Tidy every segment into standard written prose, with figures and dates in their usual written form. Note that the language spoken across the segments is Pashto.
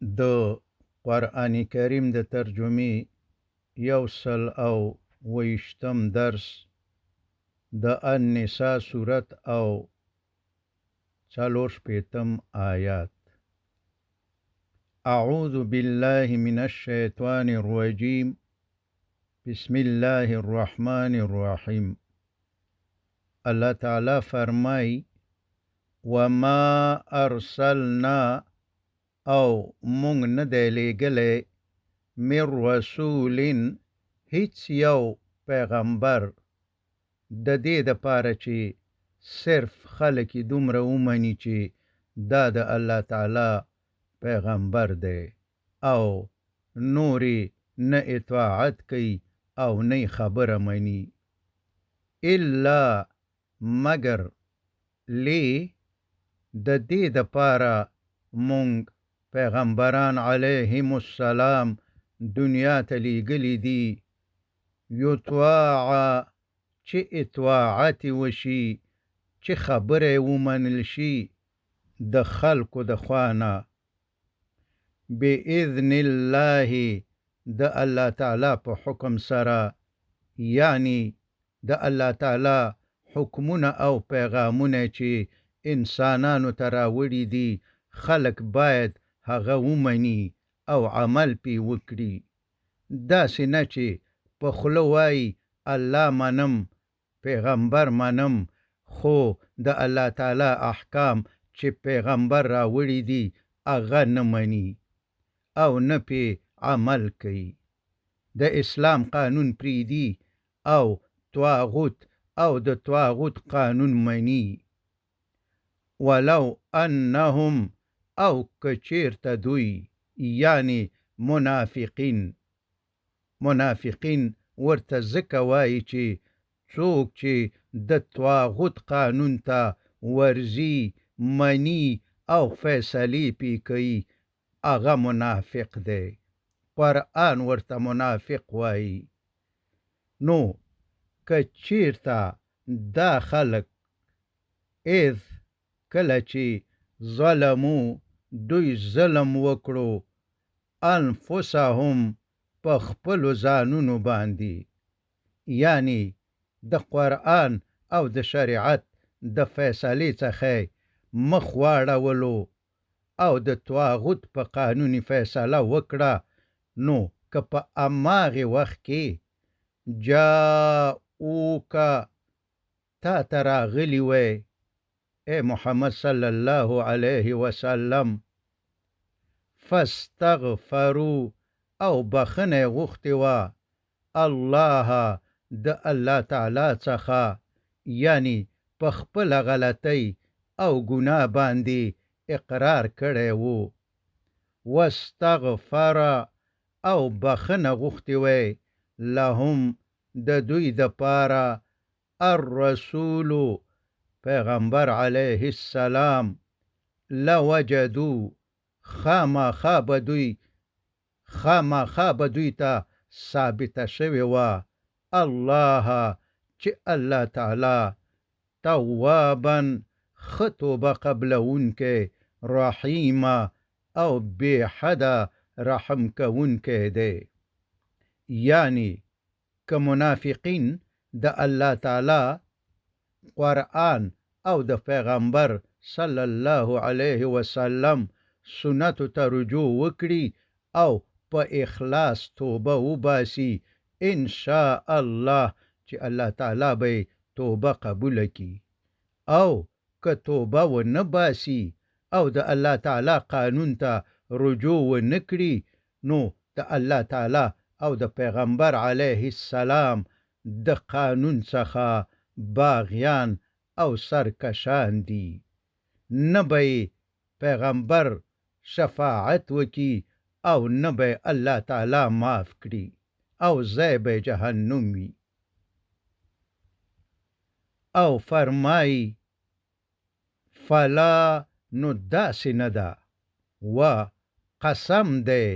د قرآن کریم د ترجمې 120 درس د النساء سورت او 40 آیات. اعوذ بالله من الشیطان الرجیم بسم الله الرحمن الرحیم. الله تعالی فرمای وما ارسلنا او مونږ نه دی لیږلی من رسول هیڅ یو پیغمبر د دې دپاره چې صرف خلک یې دومره ومني چې دا د الله تعالی پیغمبر دی او نورې نه اطاعت کوي او نه خبره مني الا مگر لی د دې دپاره مونږ پیغمبران علیهم السلام دنیا ته لیږلي دي یطاع چې اطاعت وشي چې خبره ومنل شي د خلکو د خوانه باذن الله د الله تعالی په حکم سره، یعنی د الله تعالی حکمونه او پیغامونه چې انسانانو ته راوړي دي خلک باید هغه ومني او عمل پې وکړي. داسې نه چې په خوله وایي الله منم پیغمبر منم خو د الله تعالی احکام چې پیغمبر راوړي دي هغه نه مني او نه پې عمل کوي، د اسلام قانون پرېږدي او طاغوت او د طاغوت قانون مني. ولو انهم او که چیرته دوی یعنی منافقین ورته ځکه وایي چې څوک چې د طاغوت قانون ته ورځي مني او فیصلې پې کوي هغه منافق دی. قرآن ورته منافق وایي. نو که چیرته دا خلک اذ کله چې ظلمو دوی ظلم وکړو انفسهم په خپلو ځانونو باندې، یعنی د قرآن او د شریعت د فیصلې څخه مخ واړولو او د طاغوت په قانون فیصله وکړه، نو که په هماغې وخت کې جاءوکه تا ته راغلي وی اے محمد صلی الله علیه وسلم فاستغفروا او بخنه غوښتې وه الله د الله تعالی څخه، یعنی په خپله غلطۍ او ګناه باندې اقرار کړی وو، واستغفر او بخنه غوښتې وی لهم د دوی دپاره الرسول پیغمبر علیه السلام لوجدو خامخا به دوی ته ثابته شوې وه الله چې الله تعالی توابا ښه توبه قبلونکی رحیمه او بې حده رحم کوونکی دی. یعنی که منافقین د الله تعالی قرآن او د پیغمبر صلی الله علیه وسلم سنتو ته رجوع وکړي او په اخلاص توبه وباسي ان شاء الله چې الله تعالی به توبه قبول کړي، او که توبه ونه باسي او د الله تعالی قانون ته رجوع ونه کړي نو د الله تعالی او د پیغمبر علیه السلام د قانون څخه باغیان او سرکشان دي. نه به پیغمبر شفاعت وکي او نه به الله تعالی معاف کړي او ځای به جهنم وي. او فرمایي فلا نو داسې نه ده و قسم دی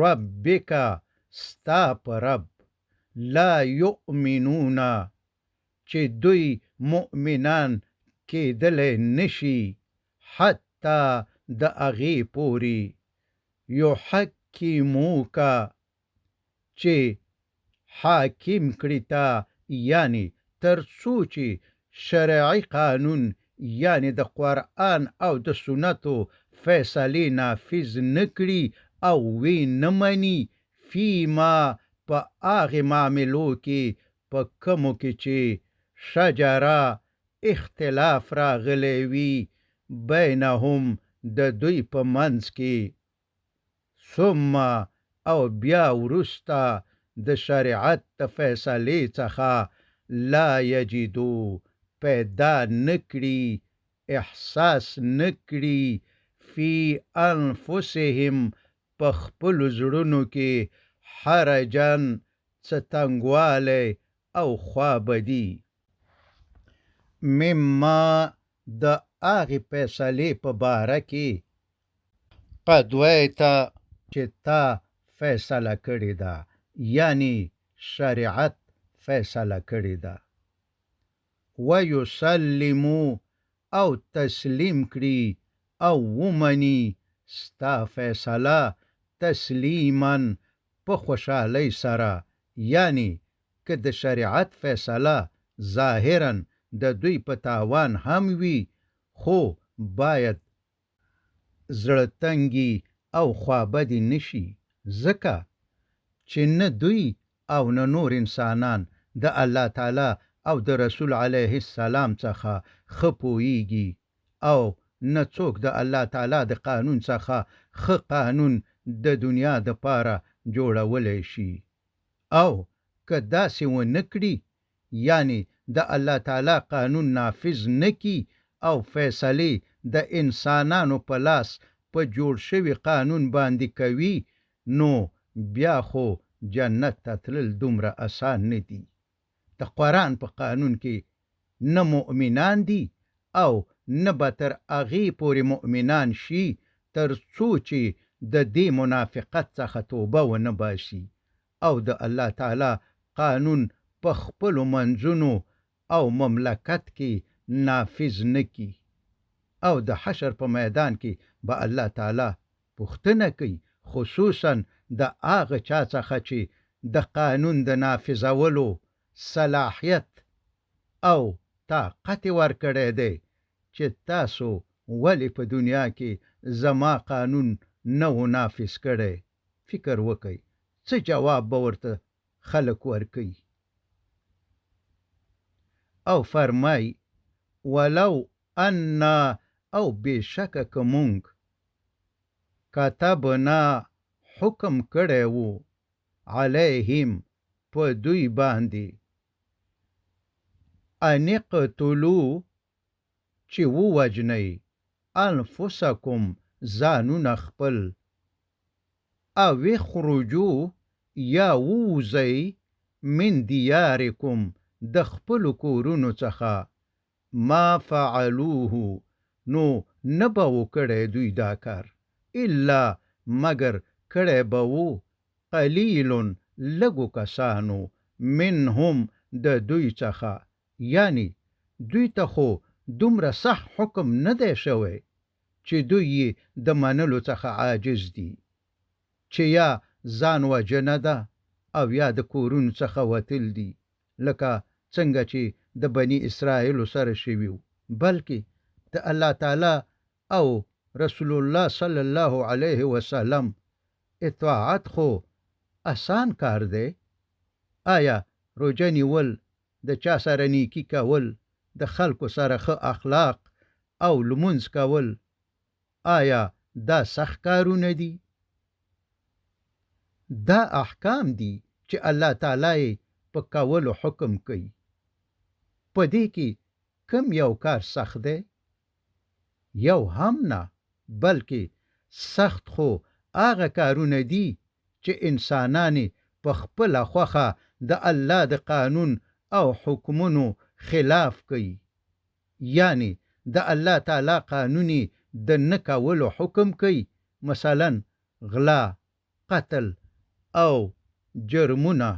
ربک ستا په رب لا یؤمنون چې دوی مؤمنان کېدلی نشي حتی د هغې پورې یحکموکا چې حاکم کړي تا، یعنی تر څو چې شرعي قانون یعنی د قرآن او د سنتو فیصلې نافذ نه کړي او وی نه مني فیما په هغې معاملو کې په کومو کې چې شجره اختلاف راغلی وي بینهم د دوی په منځ کې، ثم او بیا وروسته د شریعت د فیصلې څخه لا یجدو پیدا نکړي، احساس نکړي فی انفسهم په خپلو زړونو کې حرجن څه تنګوالی او خوابدي، مما د هغې فیصلې په باره کې قضیته چې تا فیصله کړې ده، یعنی شریعت فیصله کړې ده، ویسلمو او تسلیم کړي او ومني ستا فیصله تسلیما په خوشحالۍ سره، یعنی که د شریعت فیصله ظاهرا د دوی په تاوان هم وي خو باید زړه تنګي او خوابدي نشي، ځکه چې نه دوی او نه نور انسانان د الله تعالی او د رسول علیه السلام څخه ښه پوهیږي او نه څوک د الله تعالی د قانون څخه ښه قانون د دنیا د پاره جوړولی شي، او که داسې ونه کړي یعنی د الله تعالی قانون نافذ نکي او فیصلې د انسانانو په لاس په جوړ شوي قانون باندې کوي، نو بیا خو جنت ته تلل دومره اسان نه دي. د قرآن په قانون کې نه مؤمنان دي او نه به تر هغې پورې مؤمنان شي تر څو چې د دې منافقت څخه توبه ونه باسي او د الله تعالی قانون په خپلو منځونو او مملکت کې نافذ نکي، او د حشر په میدان کې به الله تعالی پوښتنه کوي خصوصا د هغه چا څخه چې د قانون د نافذولو صلاحیت او طاقت ورکړی دی چې تاسو ولې په دنیا کې زما قانون نه و نافذ کړی. فکر وکئ څه جواب به ورته خلک ورکوي. او فرمای ولو انا او بېشکه که مونږ کتبنا حکم کړی وو علیهم په دوی باندې ان اقتلوا چې ووجنئ انفسکم ځانونه خپل او اخرجوا یا ووځئ من دیارکم د خپلو کورونو څخه ما فعلوه نو نه به وکړی دوی دا کار الا مگر کړی به وو قلیل لږو کسانو منهم د دوی څخه، یعنی دوی ته خو دومره سخت حکم نه دی شوی چې دوی یې د منلو څخه عاجز دي، چې یا ځان وژنه ده او یا د کورونو څخه وتل دي لکه څنګه چې د بني اسرائیلو سره شوي وو، بلکې د الله تعالی او رسول الله صلی الله علیه وسلم اطاعت خو آسان کار دی. آیا روژه نیول، د چا سره نیکی کول، د خلکو سره ښه اخلاق او لمونځ کول، آیا دا سخت کارونه دي؟ دا احکام دي چې الله تعالی په کولو حکم کوي. په دې کې کم یو کار سخت دی؟ یو هم نه، بلکې سخت خو هغه کارونه دي چې انسانان په خپله خوښه د الله د قانون او حکمونو خلاف کوي، یعنی د الله تعالی قانون د نه کولو حکم کوي، مثلا غلا، قتل او جرمونه.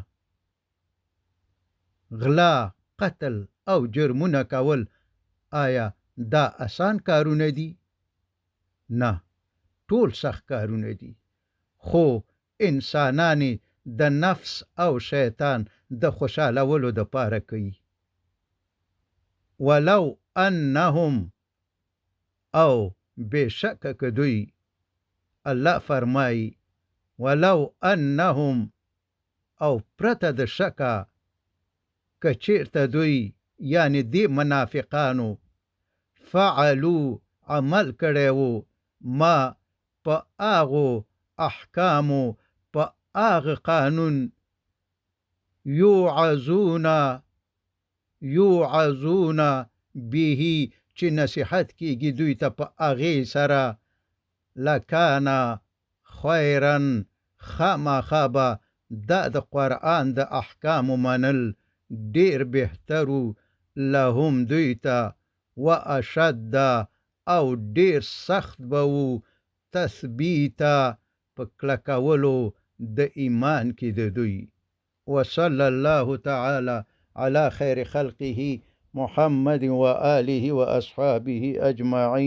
غلا، قتل او جرمونه کول آیا دا آسان کارونه دي؟ نه، ټول سخت کارونه دي. خو انسانانی د نفس او شیطان د خوشالولو د پاره کوي. ولو انهم او بشک کدوی، الله فرمای ولو انهم او پرته د شکا کچیرته دوی یعنی دی منافقانو فعلو عمل کړی وو ما په آغو احکامو په آغ قانون یوعظون به چې نصیحت کیږي دوی ته په اغې سره لکانا خیرا خامخابه دا د قرآن د احکامو منل ډیر بهترو لهم دوی ته و اشد او ډیر سخت به وو تثبیتا په کلکولو د ایمان کې د دوی. وصلى الله تعالى على خير خلقه محمد وآله وأصحابه أجمعين.